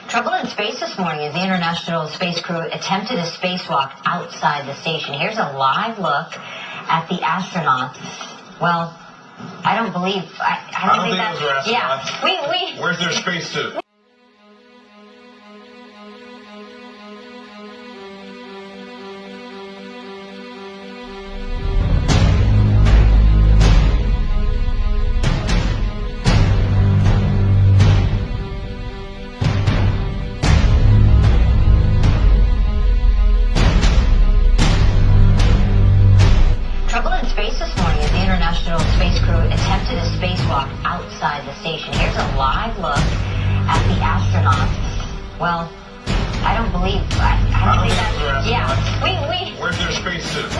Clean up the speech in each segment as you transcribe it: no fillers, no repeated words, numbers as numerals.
Trouble in space this morning as the International Space Crew attempted a spacewalk outside the station. Here's a live look at the astronauts. Well, I don't think those were astronauts. Yeah, where's their spacesuit? Trouble in space this morning as the International Space Crew attempted a spacewalk outside the station. Here's a live look at the astronauts. Well, I don't think those were astronauts. Yeah, where's their spacesuit?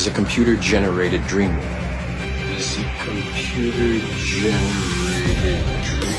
is a computer-generated dream world. Is a computer-generated dream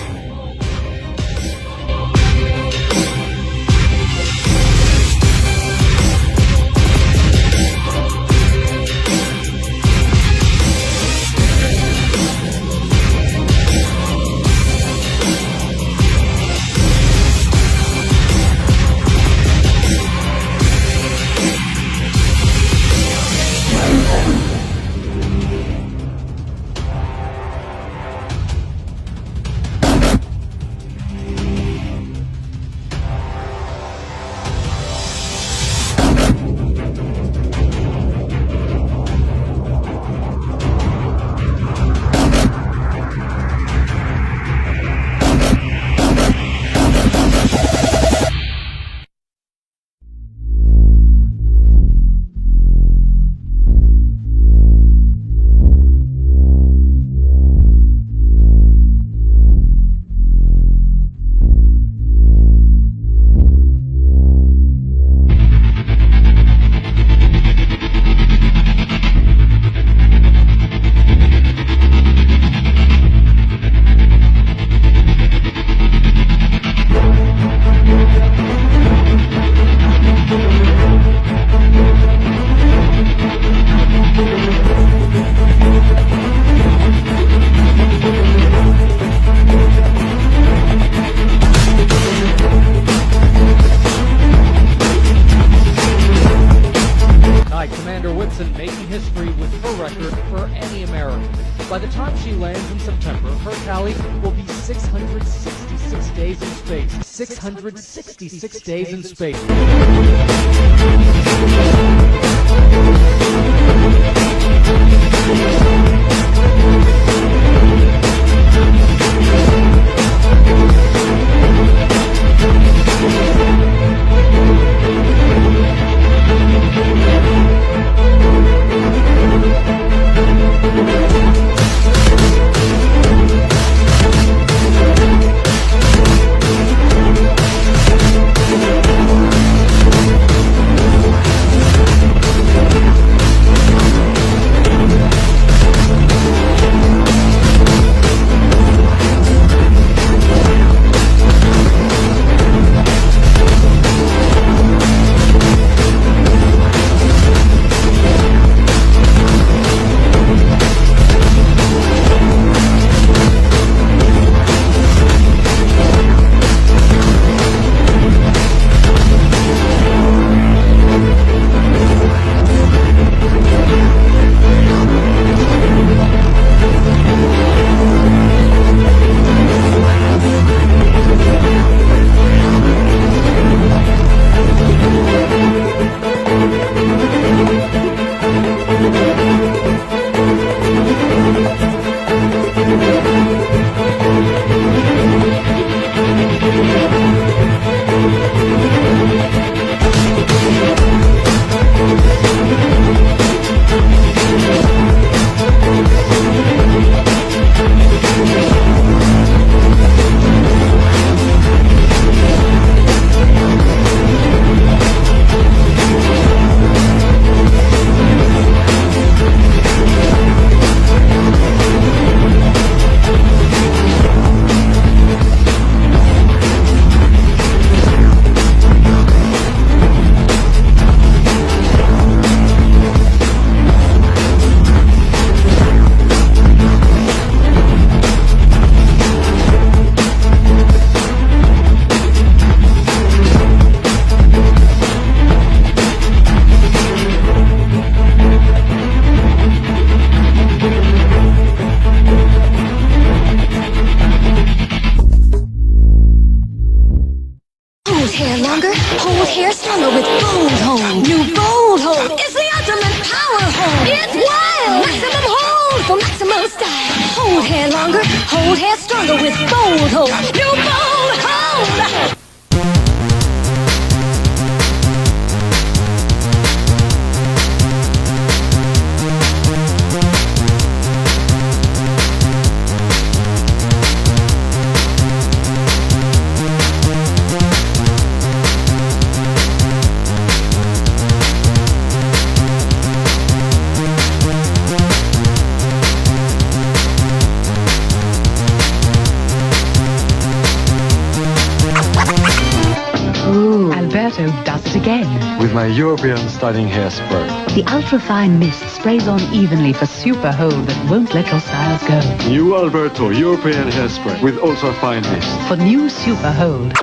making history with her record for any American. By the time she lands in September, her tally will be 666 days in space. 666 days in space. longer, hold hair stronger with Bold Hold. New Bold Hold is the ultimate power hold. It's wild, maximum hold for maximum style. Hold hair longer, hold hair stronger with Bold Hold. New Bold Hold. Alberto does it again. With my European styling hairspray. The ultra-fine mist sprays on evenly for super hold that won't let your styles go. New Alberto European hairspray with ultra-fine mist. For new super hold.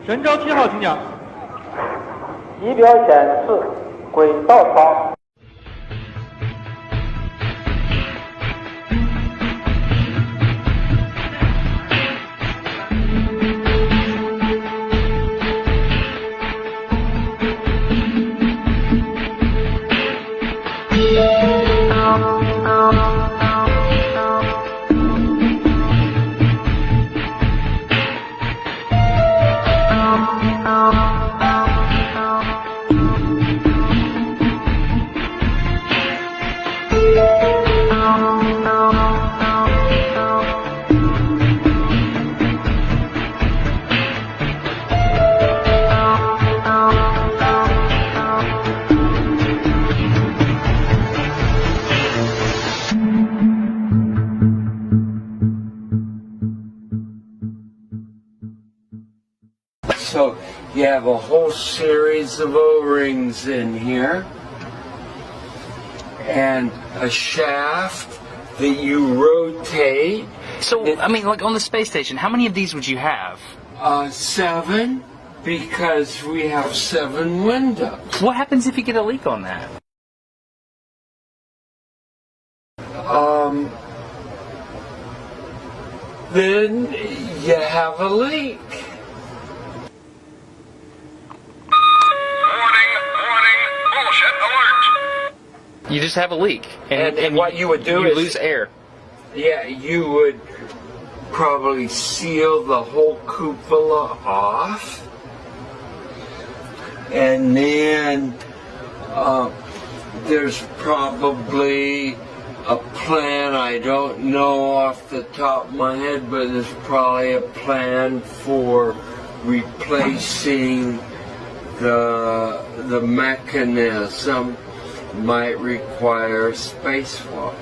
神舟7号请讲。仪表显示轨道舱。So you have a whole series of O-rings in here and a shaft that you rotate. So, I mean, like on the space station, how many of these would you have? 7, because we have 7 windows. What happens if you get a leak on that? Then you have a leak. You just have a leak, and what you would do you is lose air. Yeah, you would probably seal the whole cupola off, and then there's probably a plan. I don't know off the top of my head, but there's probably a plan for replacing the mechanism. Might require a spacewalk.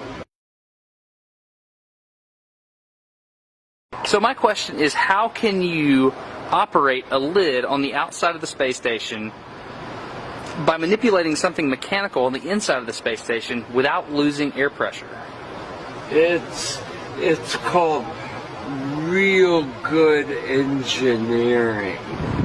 So my question is, how can you operate a lid on the outside of the space station by manipulating something mechanical on the inside of the space station without losing air pressure? It's called real good engineering.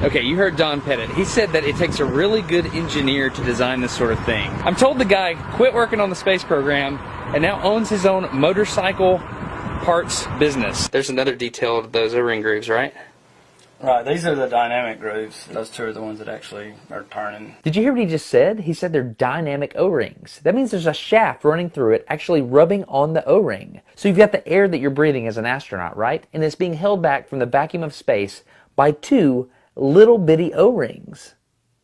Okay, you heard Don Pettit. He said that it takes a really good engineer to design this sort of thing. I'm told the guy quit working on the space program and now owns his own motorcycle parts business. There's another detail of those O-ring grooves, right? Right, these are the dynamic grooves. Those two are the ones that actually are turning. Did you hear what he just said? He said they're dynamic O-rings. That means there's a shaft running through it, actually rubbing on the O-ring. So you've got the air that you're breathing as an astronaut, right? And it's being held back from the vacuum of space by two little bitty O-rings.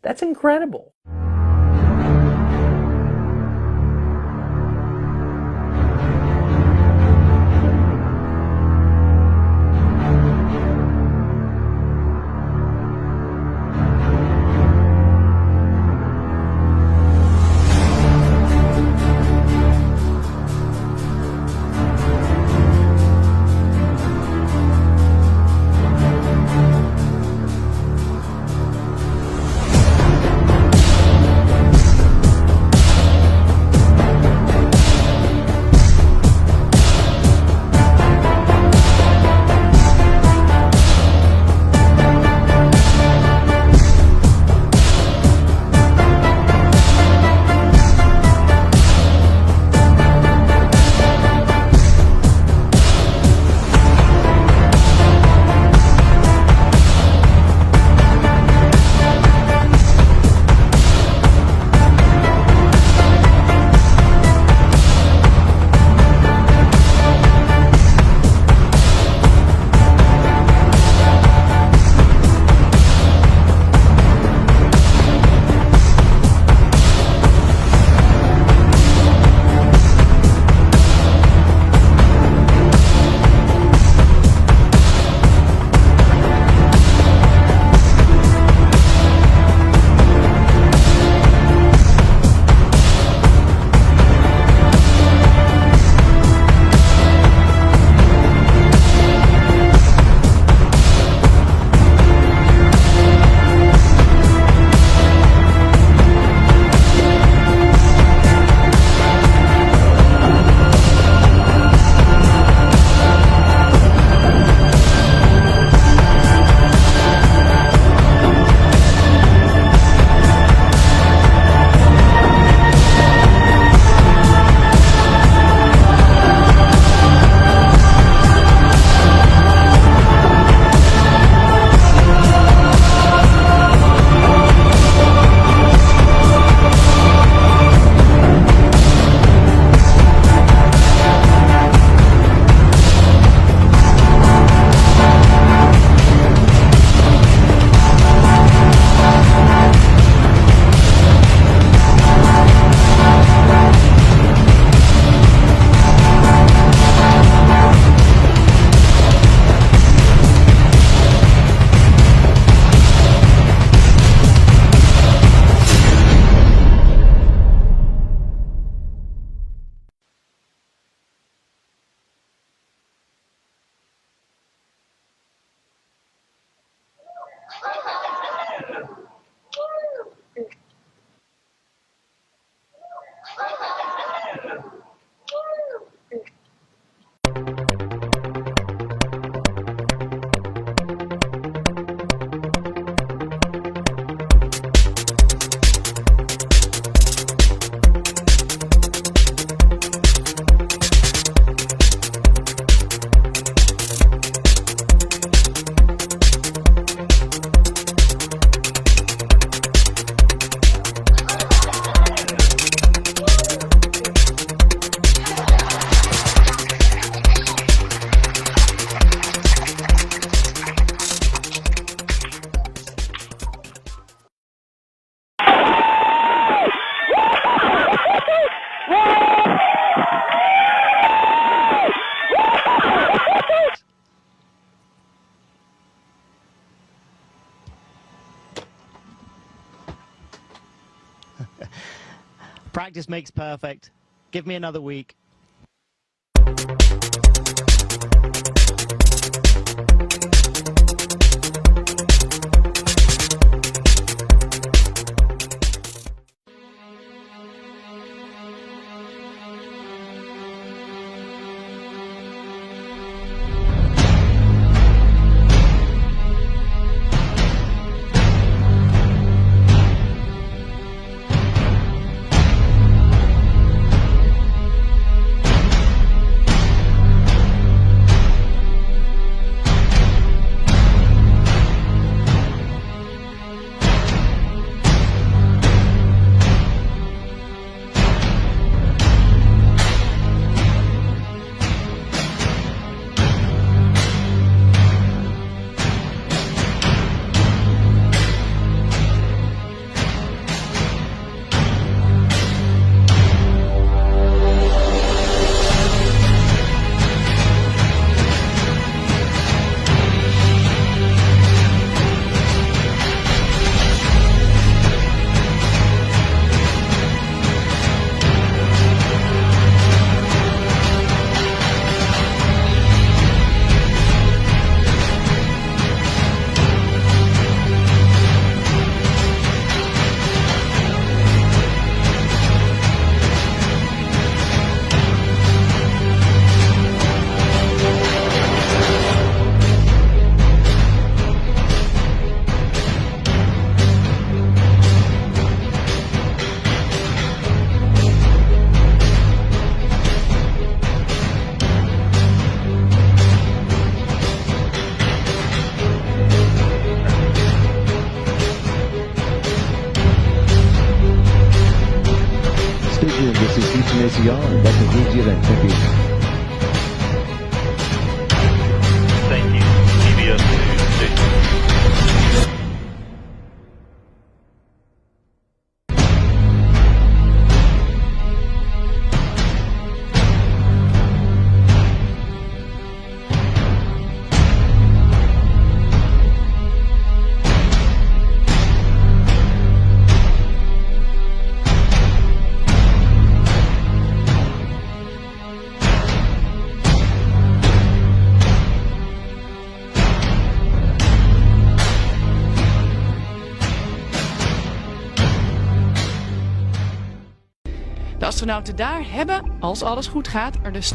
That's incredible. Practice makes perfect. Give me another week. This is Houston ACR. That concludes the event. Thank you. Thank you. CBS News Station. De astronauten daar hebben, als alles goed gaat, er dus...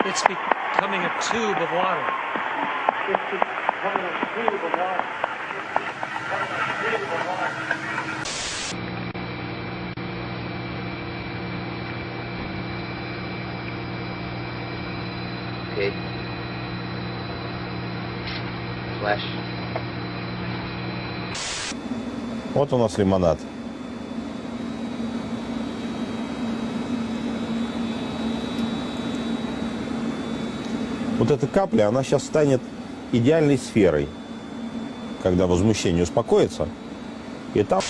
It's becoming a tube of water. It's becoming a tube of water. Okay. Flash. Вот у нас лимонад. Вот эта капля, она сейчас станет идеальной сферой, когда возмущение успокоится, и там...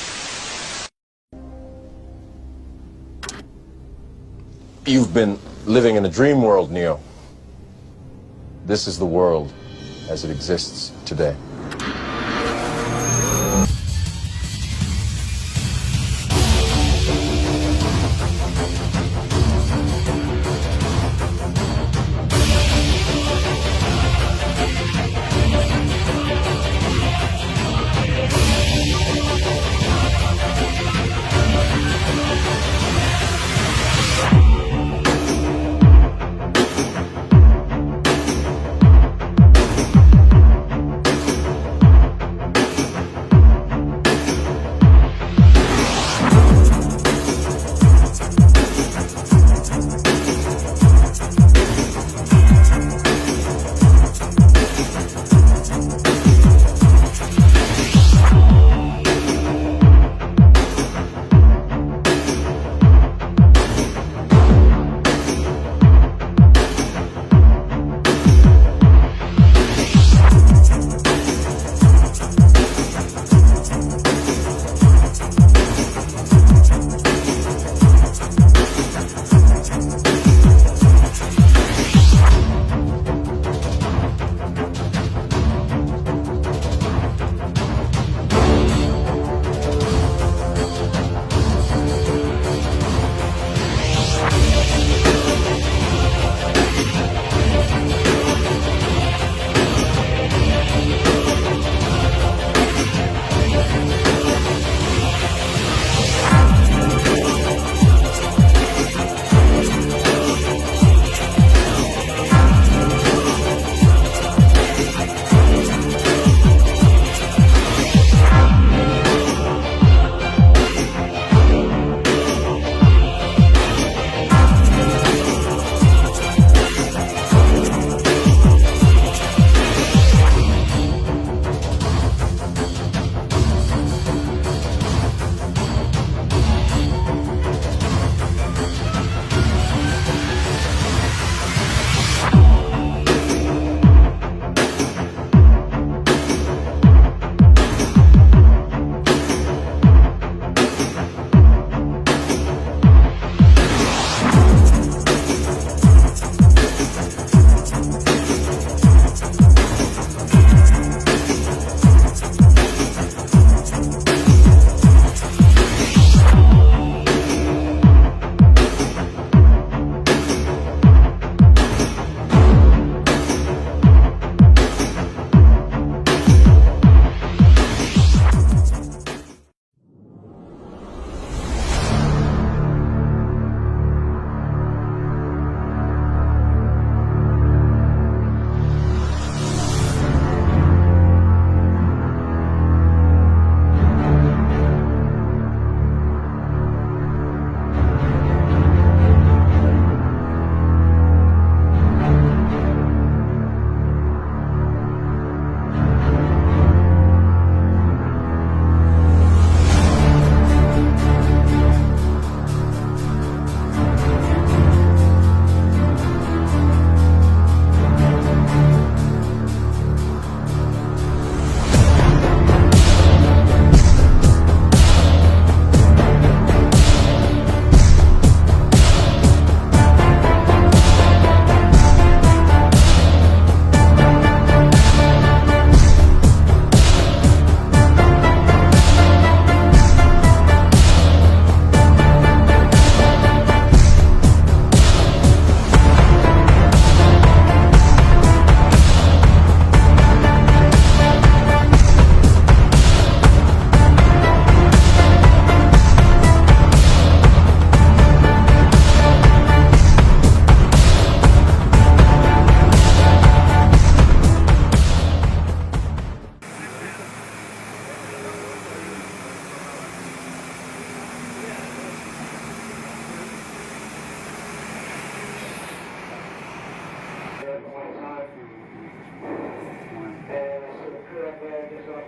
You've been living in a dream world, Neo. This is the world as it exists today.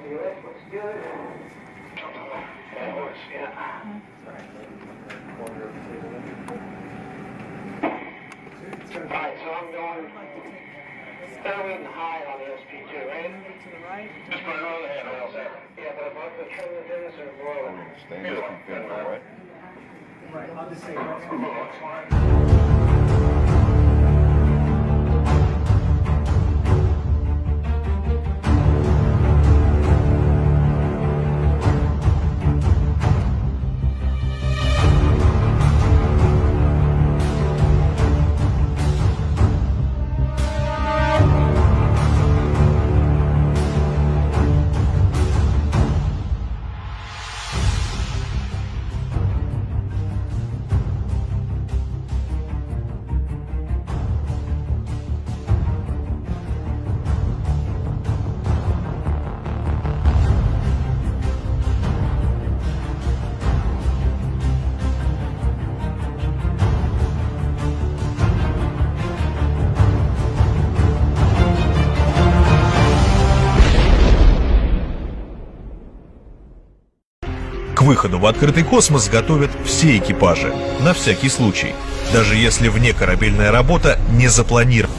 cigarette looks good. That was, yeah. Alright, so I'm going fairway and high on the SP2, right? To the right? Just put it on the hand rails there. Yeah, but if I'm going to trim the this or blow it. Stay in right? Right, I'll just say К выходу в открытый космос готовят все экипажи, на всякий случай, даже если внекорабельная работа не запланирована.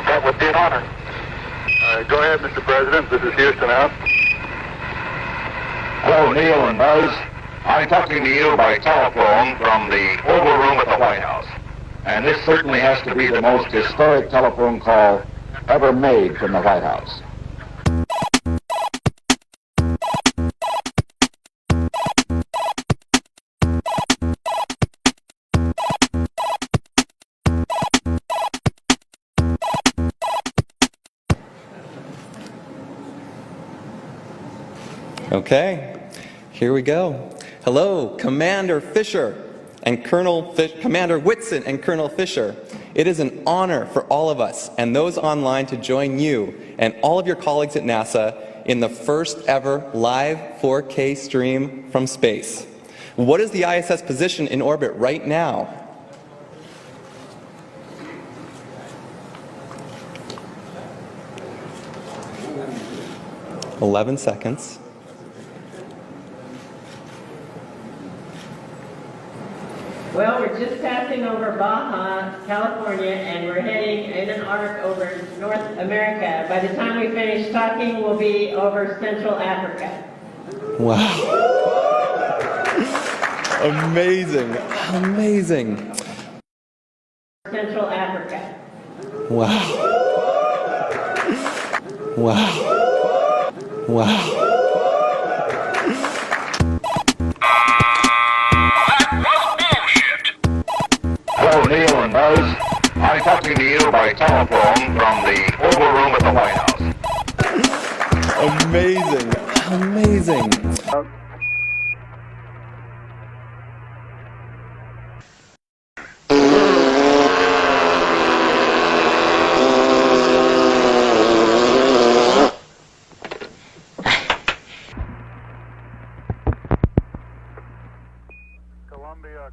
That would be an honor. Go ahead, Mr. President. This is Houston out. Hello, Neil and Buzz. I'm talking to you by telephone from the Oval Room at the White House. And this certainly has to be the most historic telephone call ever made from the White House. Okay, here we go. Hello, Commander Fisher and Commander Whitson and Colonel Fisher. It is an honor for all of us and those online to join you and all of your colleagues at NASA in the first ever live 4K stream from space. What is the ISS position in orbit right now? "11 seconds. Well, we're just passing over Baja, California, and we're heading in an arc over North America. By the time we finish talking, we'll be over Central Africa. Wow. Amazing. Amazing. Central Africa. Wow. Wow. Wow. Hello, Neil and Buzz. I'm talking to you by telephone from the Oval Room at the White House. Amazing. Amazing.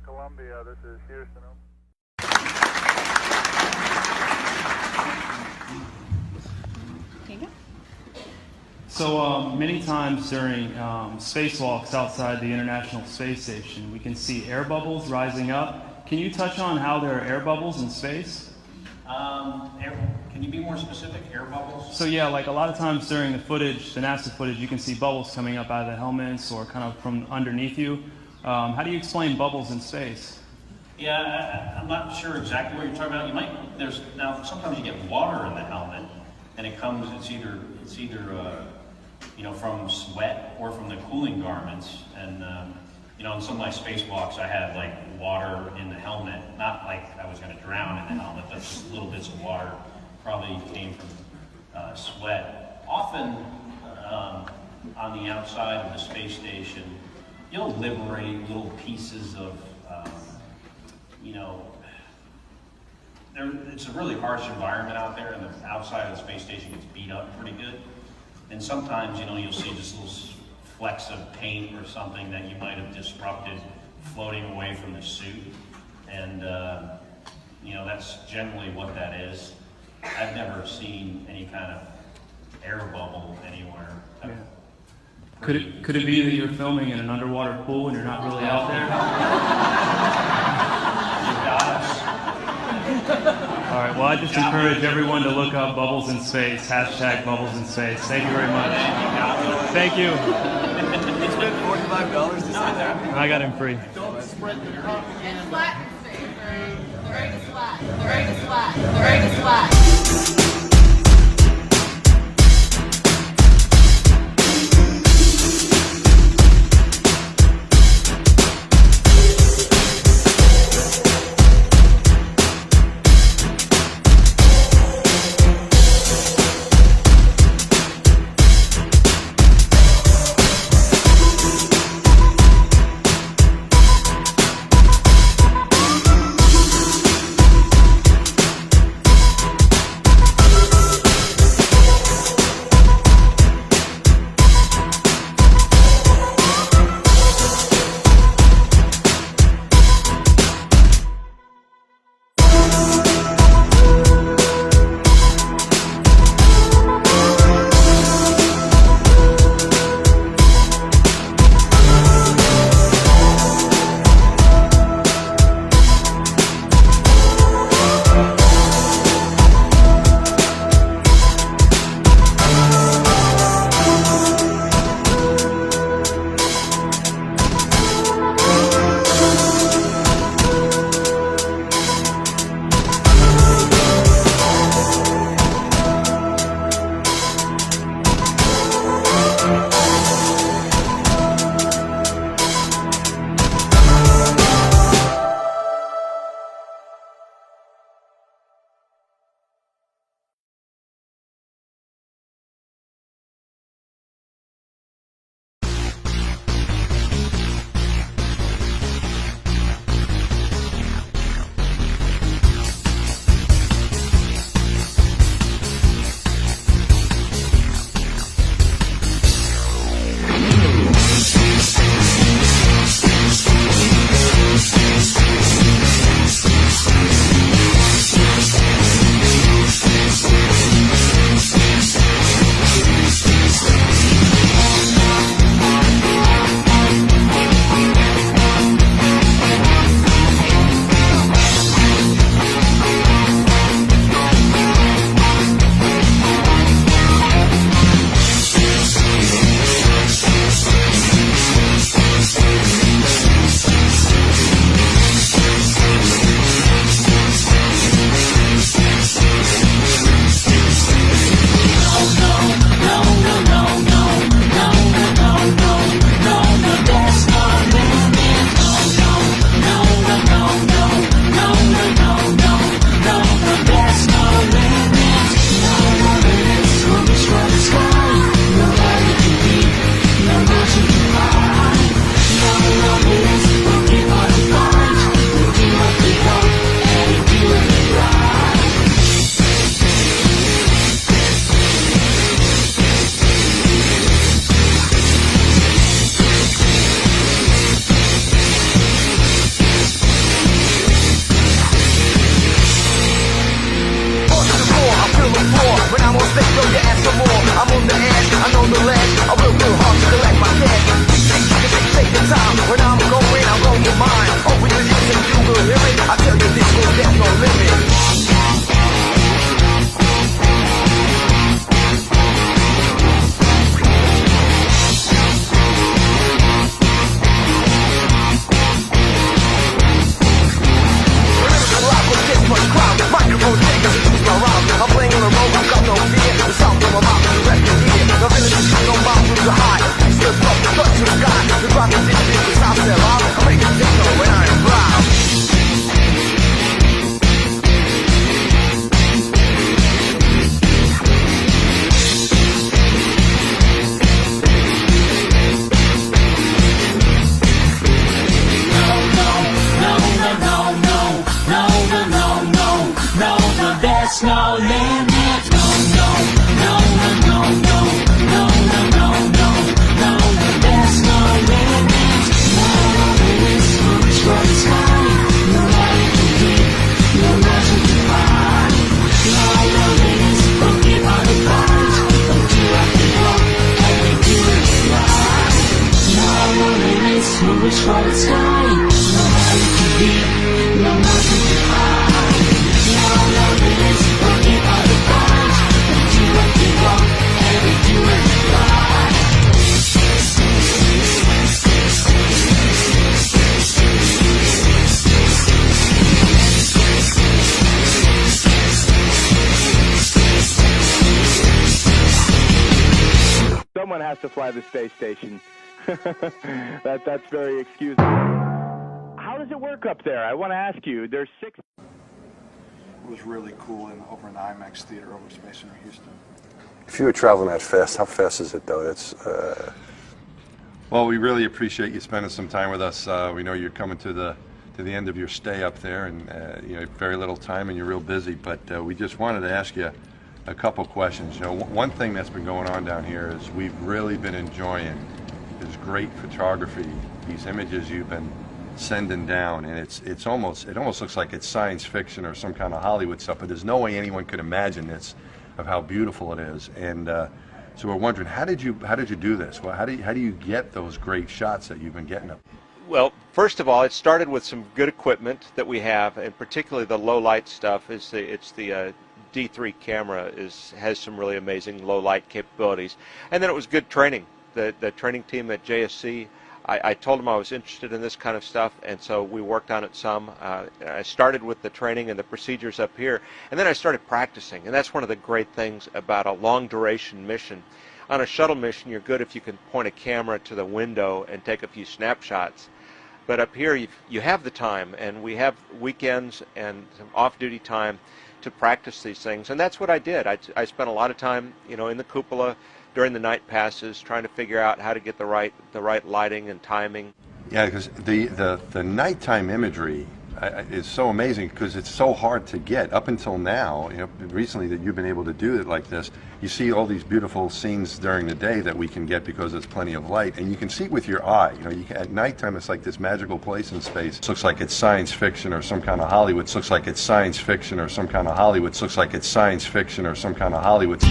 Columbia, this is Houston. So many times during spacewalks outside the International Space Station, we can see air bubbles rising up. Can you touch on how there are air bubbles in space? Can you be more specific? Air bubbles? So yeah, like a lot of times during the footage, the NASA footage, you can see bubbles coming up out of the helmets or kind of from underneath you. How do you explain bubbles in space? Yeah, I'm not sure exactly what you're talking about. Now sometimes you get water in the helmet, and it's either from sweat or from the cooling garments. And in some of my spacewalks, I had like water in the helmet, not like I was going to drown in the helmet, but just little bits of water probably came from sweat. Often on the outside of the space station, you'll liberate little pieces of, it's a really harsh environment out there, and the outside of the space station gets beat up pretty good. And sometimes, you'll see just little flecks of paint or something that you might have disrupted floating away from the suit. And, that's generally what that is. I've never seen any kind of air bubble anywhere. Yeah. Could it be that you're filming in an underwater pool and you're not really out there? You got us. All right, well, I just encourage everyone to look up bubbles in space, #bubbles in space. Thank you very much. Thank you. He spent $45 to sit there. I got him free. Don't spread the cup again. And flat in space. The right is flat. The right is flat. The right is flat. control the sky. Nobody can beat, no mountain too high. No limits, working all the odds. Don't do what you want, and we do what you like. Someone has to fly the space station. That's very excusable. How does it work up there? I want to ask you. There's 6. It was really cool over in the IMAX theater over Space Center Houston. If you were traveling that fast, how fast is it though? It's. Well, we really appreciate you spending some time with us. We know you're coming to the end of your stay up there, and you know, very little time, and you're real busy. But we just wanted to ask you a couple questions. You know, one thing that's been going on down here is we've really been enjoying this great photography, these images you've been sending down, and it almost looks like it's science fiction or some kind of Hollywood stuff. But there's no way anyone could imagine this, of how beautiful it is. And so we're wondering, how did you do this? Well, how do you get those great shots that you've been getting up? Well, first of all, it started with some good equipment that we have, and particularly the low light stuff. It's the D3 camera has some really amazing low light capabilities, and then it was good training. The training team at JSC, I told them I was interested in this kind of stuff, and so we worked on it some. I started with the training and the procedures up here, and then I started practicing, and that's one of the great things about a long duration mission. On a shuttle mission, you're good if you can point a camera to the window and take a few snapshots. But up here, you have the time, and we have weekends and some off-duty time to practice these things, and that's what I did. I spent a lot of time, you know, in the cupola during the night passes, trying to figure out how to get the right lighting and timing. Yeah, because the nighttime imagery is so amazing, because it's so hard to get. Up until now, you know, recently that you've been able to do it like this, you see all these beautiful scenes during the day that we can get because there's plenty of light, and you can see it with your eye. You know, at nighttime it's like this magical place in space. It looks like it's science fiction or some kind of Hollywood. It looks like it's science fiction or some kind of Hollywood. It looks like it's science fiction or some kind of Hollywood.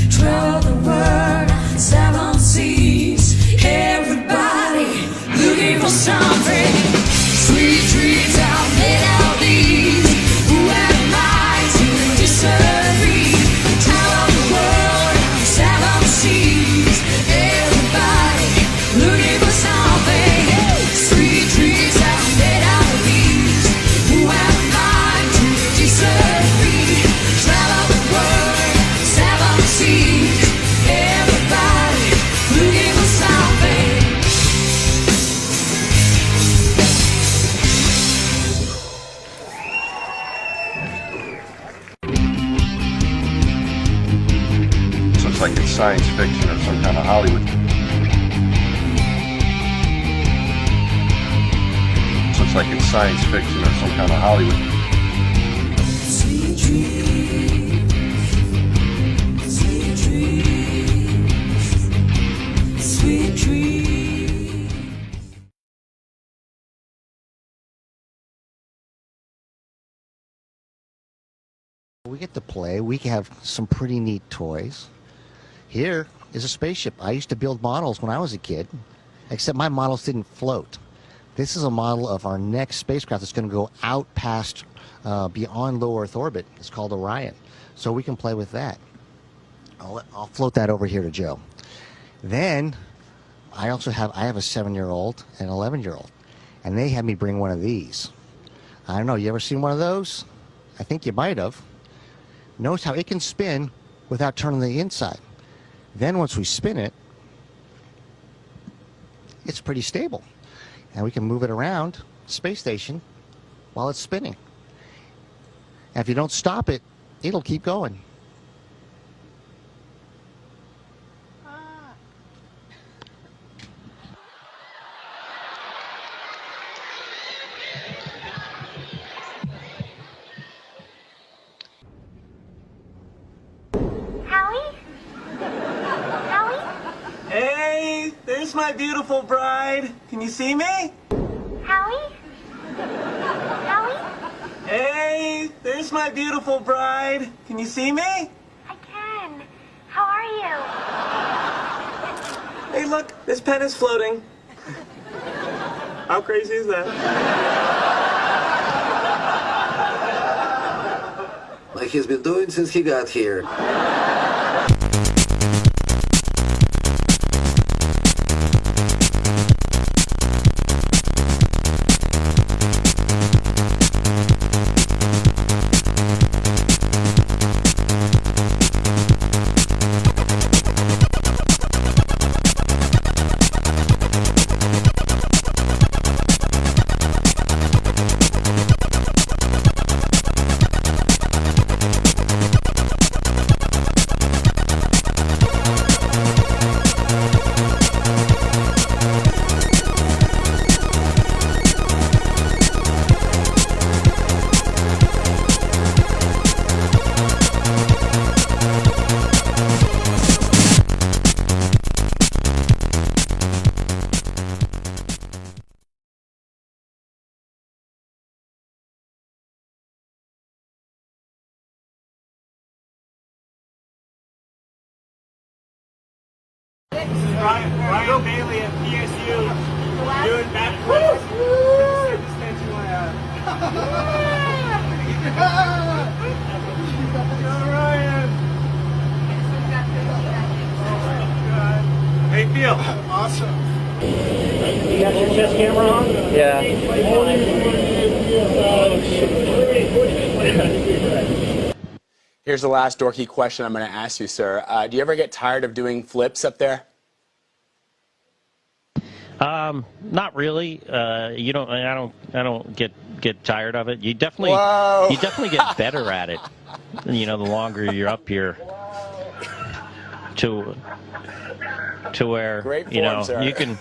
Travel the world, 7 seas. something. Sweet dreams are made of these. Who am I to disagree? Tell the world, 7 seas. Everybody looking for something. Sweet dreams are made of these. Who am I to disagree? Travel the world, 7 seas. Everybody looking for something. So it's like it's science fiction or some kind of Hollywood. So it's like it's science fiction or some kind of Hollywood. Sweet dreams, sweet dreams, sweet dreams. We get to play. We have some pretty neat toys. Here is a spaceship. I used to build models when I was a kid, except my models didn't float. This is a model of our next spacecraft that's going to go out past, beyond low Earth orbit. It's called Orion. So we can play with that. I'll float that over here to Joe. Then I have a 7-year-old and an 11-year-old, and they had me bring one of these. I don't know, you ever seen one of those? I think you might have. Notice how it can spin without turning the inside. Then once we spin it, it's pretty stable. And we can move it around the space station while it's spinning. And if you don't stop it, it'll keep going. Hey, there's my beautiful bride. Can you see me? Howie? Howie? Hey, there's my beautiful bride. Can you see me? I can. How are you? Hey, look, this pen is floating. How crazy is that? Like he's been doing since he got here. Ryan Bailey at PSU doing backflips. How you feel? Awesome. You got your chest camera on? Yeah. Here's the last dorky question I'm going to ask you, sir. Do you ever get tired of doing flips up there? Not really. You don't. I don't get tired of it. You definitely get better at it. You know, the longer you're up here. To where Great form, you know sir. you can,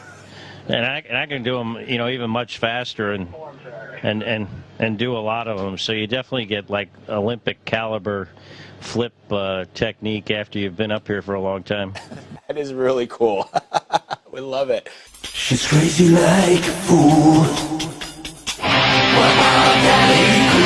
and I can do them. You know, even much faster and do a lot of them. So you definitely get like Olympic caliber flip technique after you've been up here for a long time. That is really cool. We love it. She's crazy like a fool. What about that cool?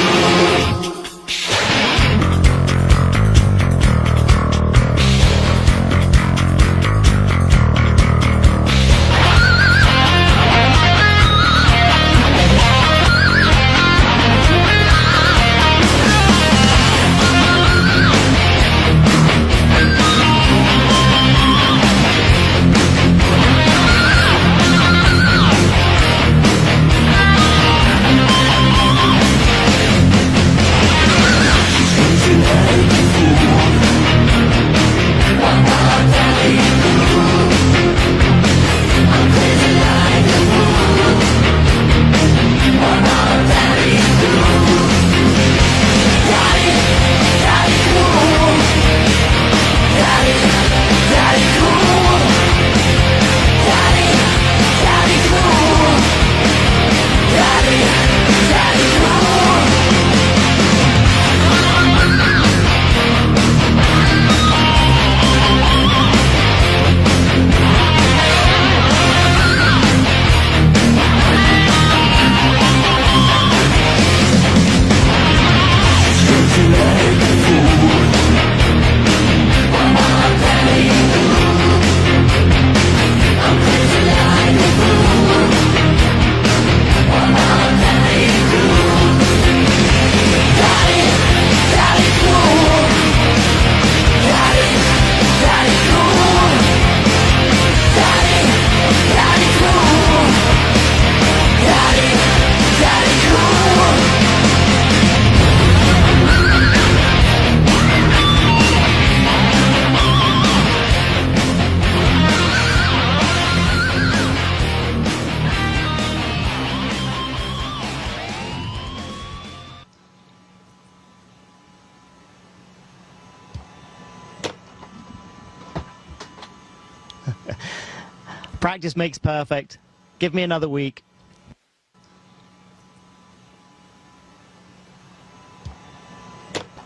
Practice makes perfect. Give me another week.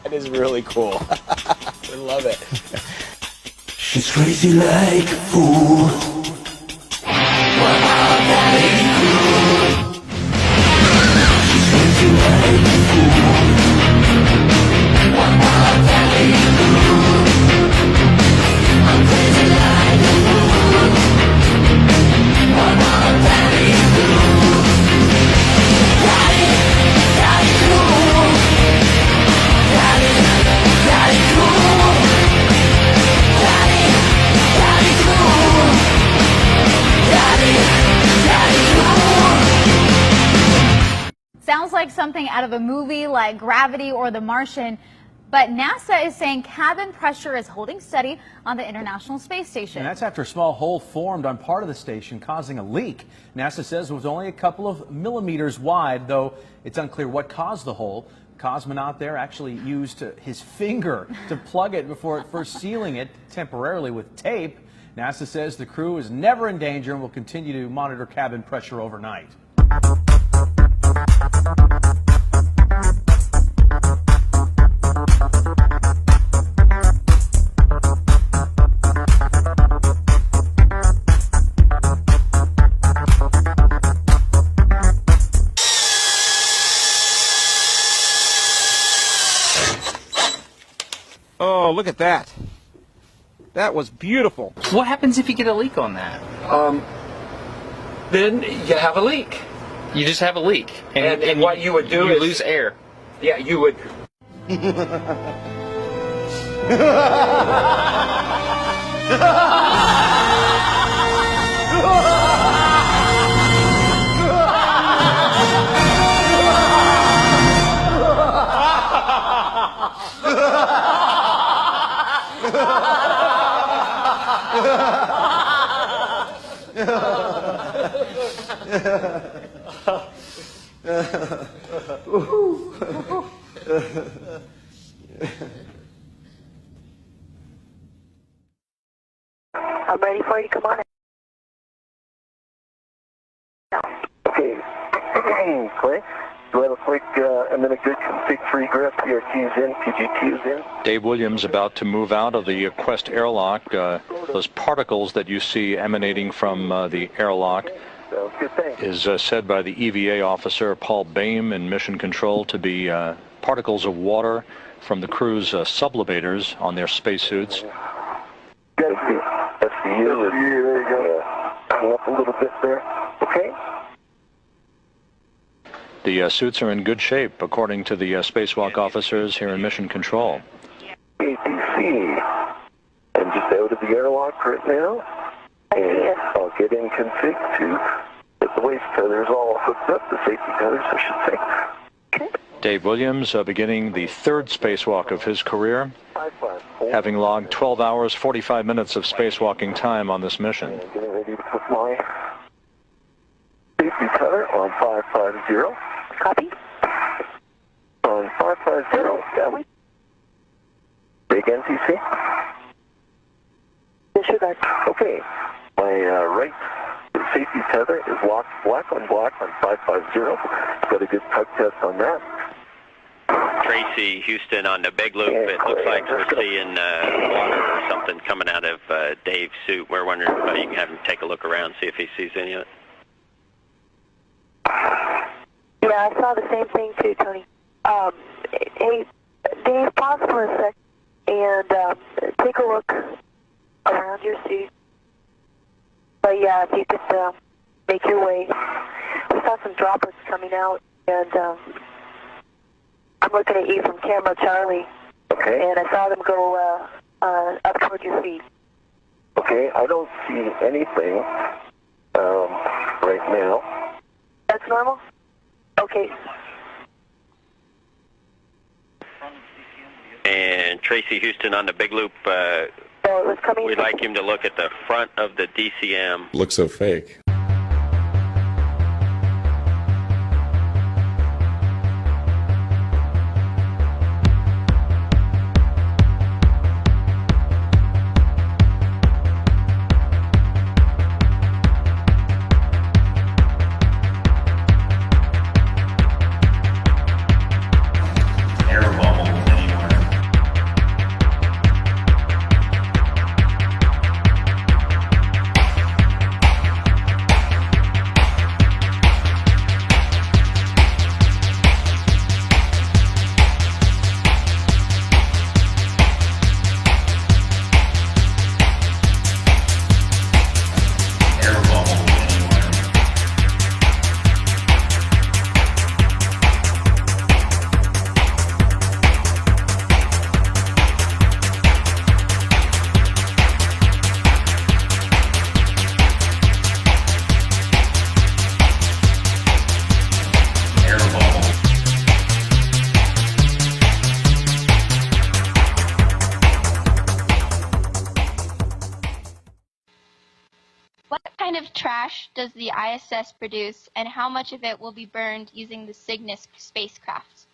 That is really cool. I love it. She's crazy like a fool. What about that ain't cool? She's crazy like a fool. What about that ain't cool? I'm crazy like a fool. What about that ain't cool? That ain't cool. That ain't cool. Sounds like something out of a movie like Gravity or The Martian, but NASA is saying cabin pressure is holding steady on the International Space Station. And that's after a small hole formed on part of the station, causing a leak. NASA says it was only a couple of millimeters wide, though it's unclear what caused the hole. Cosmonaut there actually used his finger to plug it before first sealing it temporarily with tape. NASA says the crew is never in danger and will continue to monitor cabin pressure overnight. Oh, look at that. That was beautiful. What happens if you get a leak on that? Then you have a leak. You just have a leak. And what you would do you is... lose air. Yeah, you would... I'm ready for you to come on in. Okay, Clay, do I have a quick and then a good config 3 grip? PRT is in, PGT is in. Dave Williams about to move out of the Quest airlock. Those particles that you see emanating from the airlock is said by the EVA officer Paul Baim in Mission Control to be particles of water from the crew's sublimators on their spacesuits. That's the U. There you go. Hang up a little bit there. Okay. The suits are in good shape, according to the spacewalk officers here in Mission Control. ATC. I'm just out of the airlock right now. And I'll get in config to get the waist tethers all hooked up, the safety tethers, I should say. Dave Williams beginning the third spacewalk of his career, having logged 12 hours, 45 minutes of spacewalking time on this mission. Getting ready to put my safety tether on 550. Copy. On 550, got we? Big NTC? Disregard. Okay. My right safety tether is locked black on 550. Got a good tug test on that. Tracy, Houston on the big loop. It looks like we're seeing water or something coming out of Dave's suit. We're wondering if you can have him take a look around, see if he sees any of it. Yeah, I saw the same thing too, Tony. Hey, Dave, pause for a sec and take a look around your suit. But yeah, if you could make your way. We saw some droplets coming out, and I'm looking at you from camera, Charlie. Okay. And I saw them go up toward your feet. Okay, I don't see anything right now. That's normal? Okay. And Tracy, Houston on the big loop. We'd like him to look at the front of the DCM. Looks so fake. does the ISS produce, and how much of it will be burned using the Cygnus spacecraft?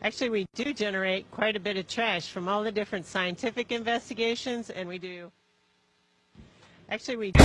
Actually, we do generate quite a bit of trash from all the different scientific investigations, and we do. Actually, we do.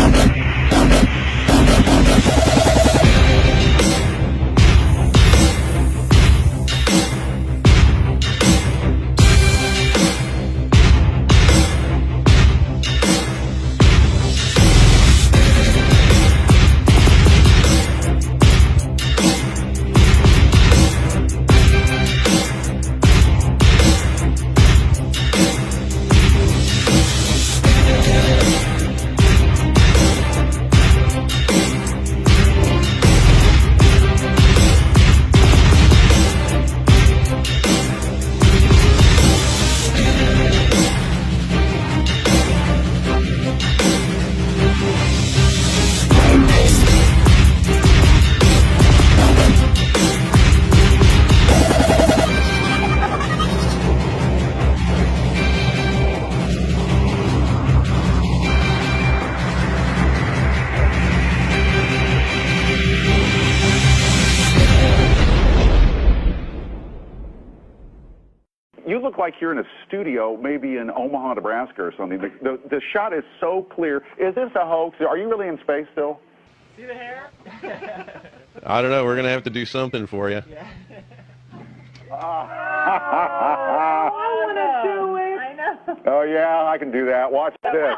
You look like you're in a studio, maybe in Omaha, Nebraska or something. The shot is so clear. Is this a hoax? Are you really in space still? See the hair? I don't know. We're going to have to do something for you. Yeah. I want to do it. I know. Oh, yeah, I can do that. Watch this.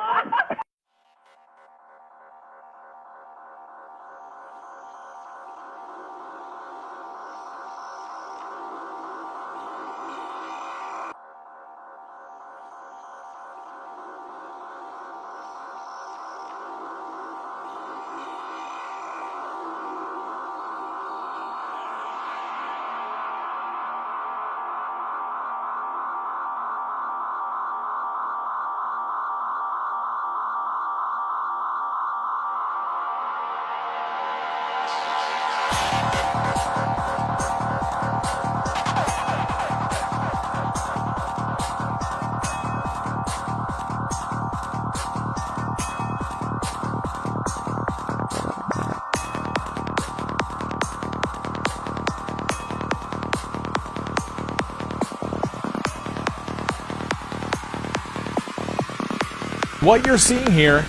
What you're seeing here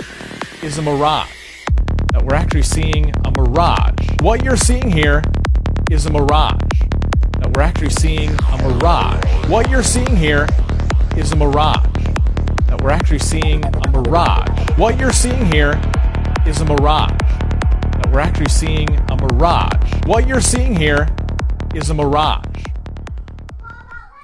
is a mirage. That we're actually seeing a mirage. What you're seeing here is a mirage. That we're actually seeing a mirage. What you're seeing here is a mirage. That we're actually seeing a mirage. What you're seeing here is a mirage. That we're actually seeing a mirage. What you're seeing here is a mirage.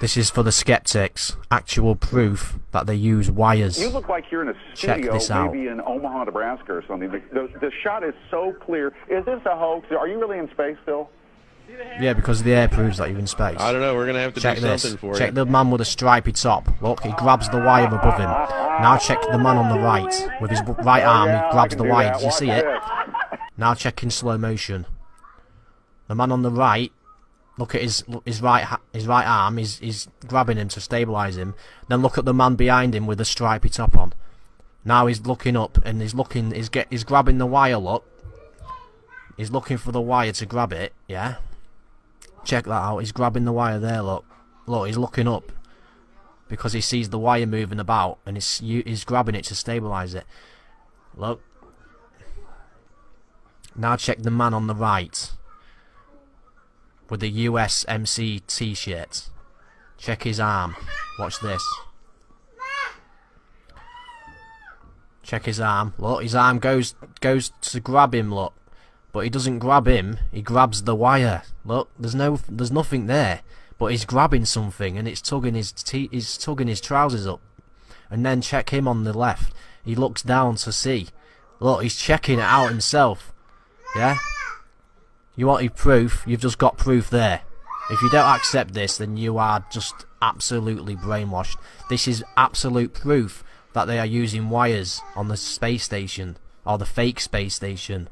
This is for the skeptics. Actual proof that they use wires. You look like you're in a Check studio, this out. maybe in Omaha, Nebraska or something. The shot is so clear. Is this a hoax? Are you really in space still? Yeah, because the air proves that you're in space. I don't know. We're going to have to check do this. something for Check you. the man with the stripy top. Look, he grabs the wire above him. Now check the man on the right. With his right arm, he grabs the wire. Did you see it? Now check in slow motion. The man on the right, look at his right arm. He's grabbing him to stabilise him. Then look at the man behind him with the stripy top on. Now he's looking up and he's grabbing the wire. Look, he's looking for the wire to grab it. Yeah. Check that out. He's grabbing the wire there. Look, he's looking up because he sees the wire moving about and he's grabbing it to stabilise it. Look. Now check the man on the right with the USMC t-shirt. Check his arm. Watch this. Check his arm. Look, his arm goes to grab him. Look, but he doesn't grab him. He grabs the wire. Look, there's nothing there, but he's grabbing something and it's tugging his trousers up. And then check him on the left. He looks down to see. Look, he's checking it out himself. Yeah. You wanted proof, you've just got proof there. If you don't accept this, then you are just absolutely brainwashed. This is absolute proof that they are using wires on the space station, or the fake space station.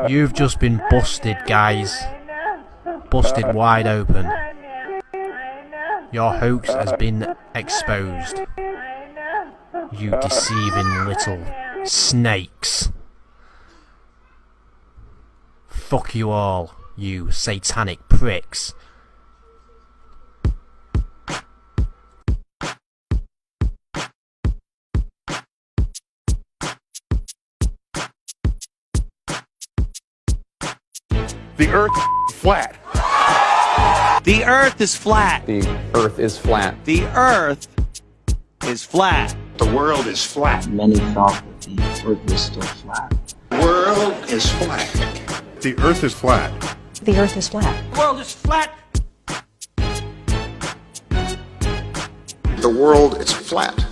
You've just been busted, guys. Busted wide open. Your hoax has been exposed. You deceiving little snakes. Fuck you all, you satanic pricks. The Earth is flat. The Earth is flat. The Earth is flat. The Earth is flat. The world is flat. Many thought that the Earth was still flat. The world is flat. The Earth is flat. The Earth is flat. The world is flat. The world is flat.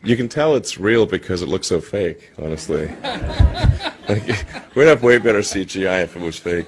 You can tell it's real because it looks so fake, honestly. Like, we'd have way better CGI if it was fake.